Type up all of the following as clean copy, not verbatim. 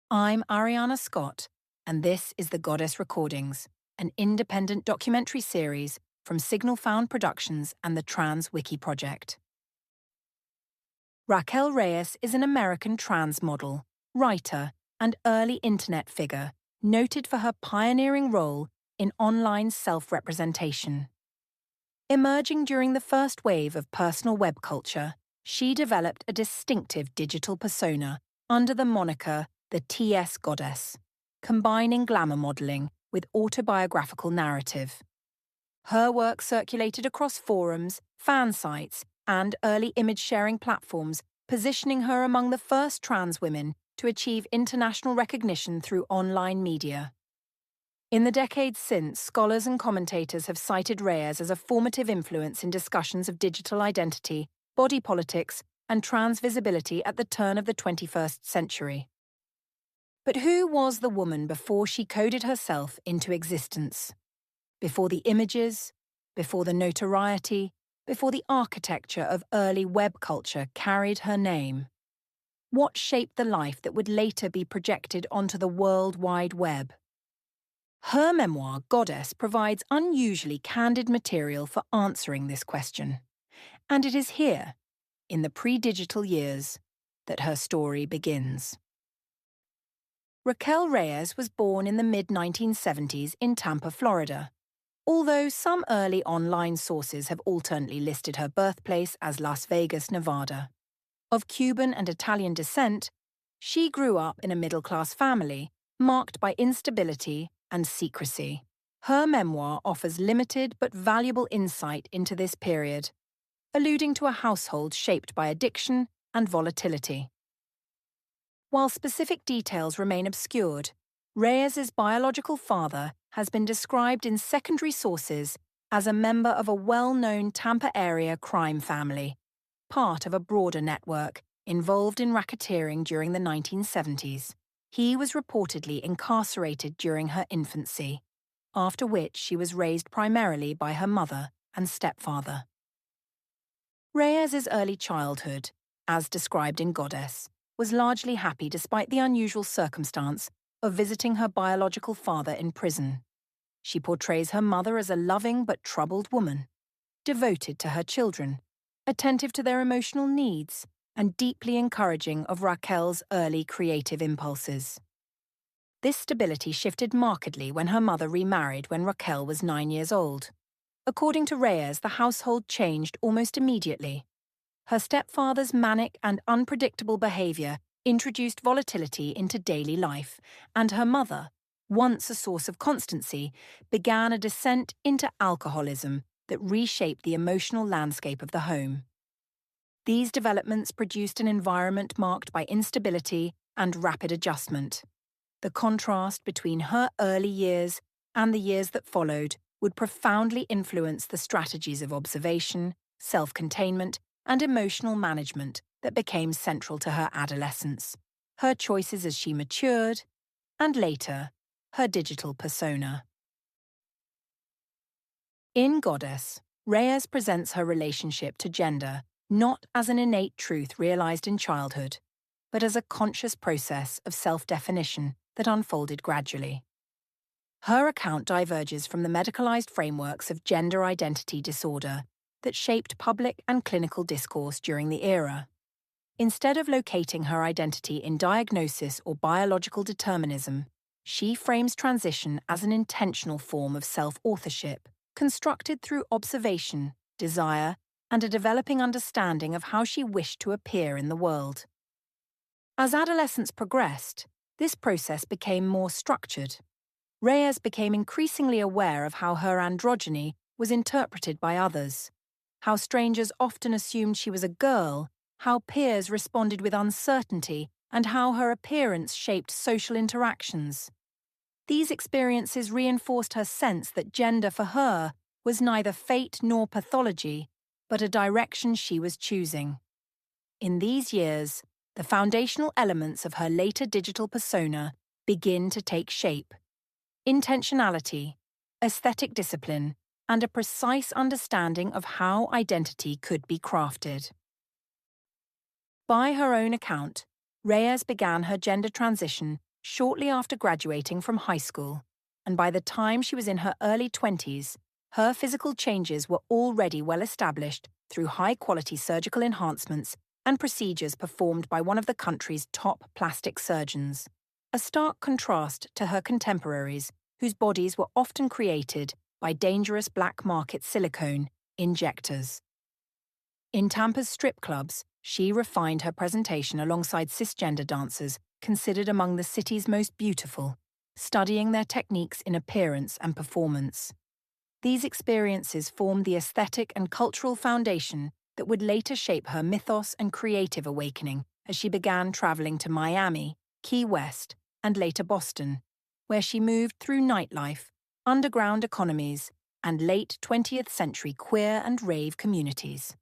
I'm Ariana Scott, and this is The Goddess Recordings, an independent documentary series from Signal Found Productions and the Trans Wiki Project. Raquel Reyes is an American trans model, writer, and early internet figure noted for her pioneering role in online self-representation. Emerging during the first wave of personal web culture, she developed a distinctive digital persona under the moniker the TS Goddess, combining glamour modeling with autobiographical narrative. Her work circulated across forums, fan sites, and early image-sharing platforms, positioning her among the first trans women to achieve international recognition through online media. In the decades since, scholars and commentators have cited Reyes as a formative influence in discussions of digital identity, body politics, and trans visibility at the turn of the 21st century. But who was the woman before she coded herself into existence? Before the images, before the notoriety, before the architecture of early web culture carried her name? What shaped the life that would later be projected onto the World Wide Web? Her memoir, Goddess, provides unusually candid material for answering this question. And it is here, in the pre-digital years, that her story begins. Raquel Reyes was born in the mid-1970s in Tampa, Florida. Although some early online sources have alternately listed her birthplace as Las Vegas, Nevada. Of Cuban and Italian descent, she grew up in a middle-class family marked by instability and secrecy. Her memoir offers limited but valuable insight into this period, alluding to a household shaped by addiction and volatility. While specific details remain obscured, Reyes's biological father has been described in secondary sources as a member of a well-known Tampa area crime family, part of a broader network involved in racketeering during the 1970s. He was reportedly incarcerated during her infancy, after which she was raised primarily by her mother and stepfather. Reyes's early childhood, as described in Goddess, was largely happy despite the unusual circumstance of visiting her biological father in prison. She portrays her mother as a loving but troubled woman, devoted to her children, attentive to their emotional needs, and deeply encouraging of Raquel's early creative impulses. This stability shifted markedly when her mother remarried when Raquel was 9 years old. According to Reyes, the household changed almost immediately. Her stepfather's manic and unpredictable behavior introduced volatility into daily life, and her mother, once a source of constancy, began a descent into alcoholism that reshaped the emotional landscape of the home. These developments produced an environment marked by instability and rapid adjustment. The contrast between her early years and the years that followed would profoundly influence the strategies of observation, self-containment, and emotional management that became central to her adolescence, her choices as she matured, and later, her digital persona. In Goddess, Reyes presents her relationship to gender not as an innate truth realized in childhood, but as a conscious process of self-definition that unfolded gradually. Her account diverges from the medicalized frameworks of gender identity disorder that shaped public and clinical discourse during the era. Instead of locating her identity in diagnosis or biological determinism, she frames transition as an intentional form of self-authorship, constructed through observation, desire, and a developing understanding of how she wished to appear in the world. As adolescence progressed, this process became more structured. Reyes became increasingly aware of how her androgyny was interpreted by others, how strangers often assumed she was a girl, how peers responded with uncertainty, and how her appearance shaped social interactions. These experiences reinforced her sense that gender for her was neither fate nor pathology, but a direction she was choosing. In these years, the foundational elements of her later digital persona begin to take shape. Intentionality, aesthetic discipline, and a precise understanding of how identity could be crafted. By her own account, Reyes began her gender transition shortly after graduating from high school, and by the time she was in her early 20s, her physical changes were already well established through high-quality surgical enhancements and procedures performed by one of the country's top plastic surgeons, a stark contrast to her contemporaries whose bodies were often created by dangerous black market silicone injectors. In Tampa's strip clubs, she refined her presentation alongside cisgender dancers considered among the city's most beautiful, studying their techniques in appearance and performance. These experiences formed the aesthetic and cultural foundation that would later shape her mythos and creative awakening as she began traveling to Miami, Key West, and later Boston, where she moved through nightlife, underground economies, and late 20th century queer and rave communities.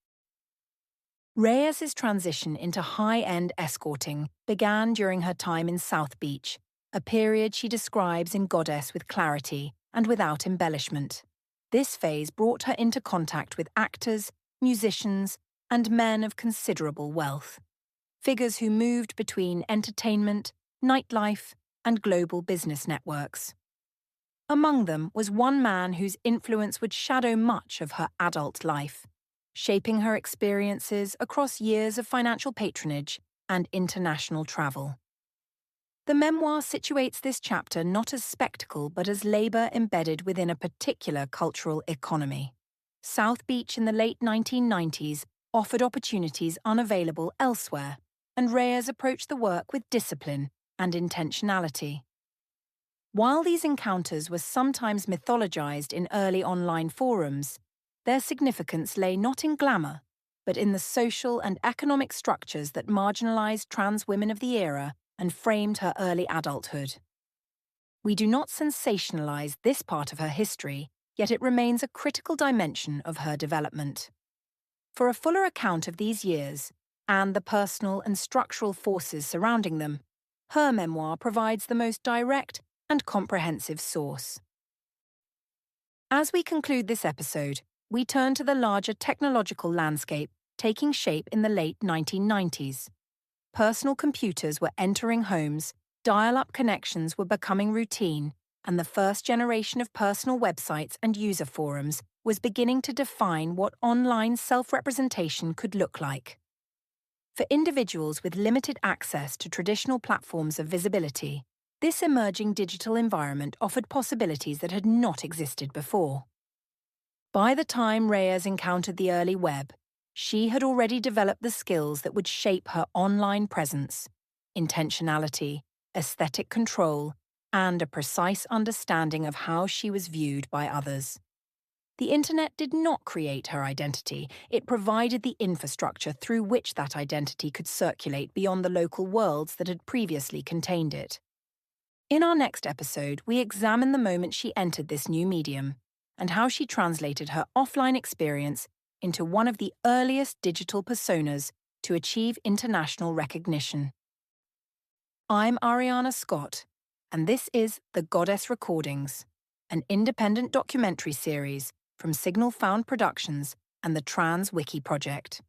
Reyes's transition into high-end escorting began during her time in South Beach, a period she describes in Goddess with clarity and without embellishment. This phase brought her into contact with actors, musicians, and men of considerable wealth, figures who moved between entertainment, nightlife, and global business networks. Among them was one man whose influence would shadow much of her adult life, shaping her experiences across years of financial patronage and international travel. The memoir situates this chapter not as spectacle but as labor embedded within a particular cultural economy. South Beach in the late 1990s offered opportunities unavailable elsewhere, and Reyes approached the work with discipline and intentionality. While these encounters were sometimes mythologized in early online forums, their significance lay not in glamour, but in the social and economic structures that marginalized trans women of the era and framed her early adulthood. We do not sensationalize this part of her history, yet it remains a critical dimension of her development. For a fuller account of these years, and the personal and structural forces surrounding them, her memoir provides the most direct and comprehensive source. As we conclude this episode, we turn to the larger technological landscape taking shape in the late 1990s. Personal computers were entering homes, dial-up connections were becoming routine, and the first generation of personal websites and user forums was beginning to define what online self-representation could look like. For individuals with limited access to traditional platforms of visibility, this emerging digital environment offered possibilities that had not existed before. By the time Reyes encountered the early web, she had already developed the skills that would shape her online presence: intentionality, aesthetic control, and a precise understanding of how she was viewed by others. The internet did not create her identity, it provided the infrastructure through which that identity could circulate beyond the local worlds that had previously contained it. In our next episode, we examine the moment she entered this new medium and how she translated her offline experience into one of the earliest digital personas to achieve international recognition. I'm Ariana Scott, and this is The Goddess Recordings, an independent documentary series from Signal Found Productions and the Trans Wiki Project.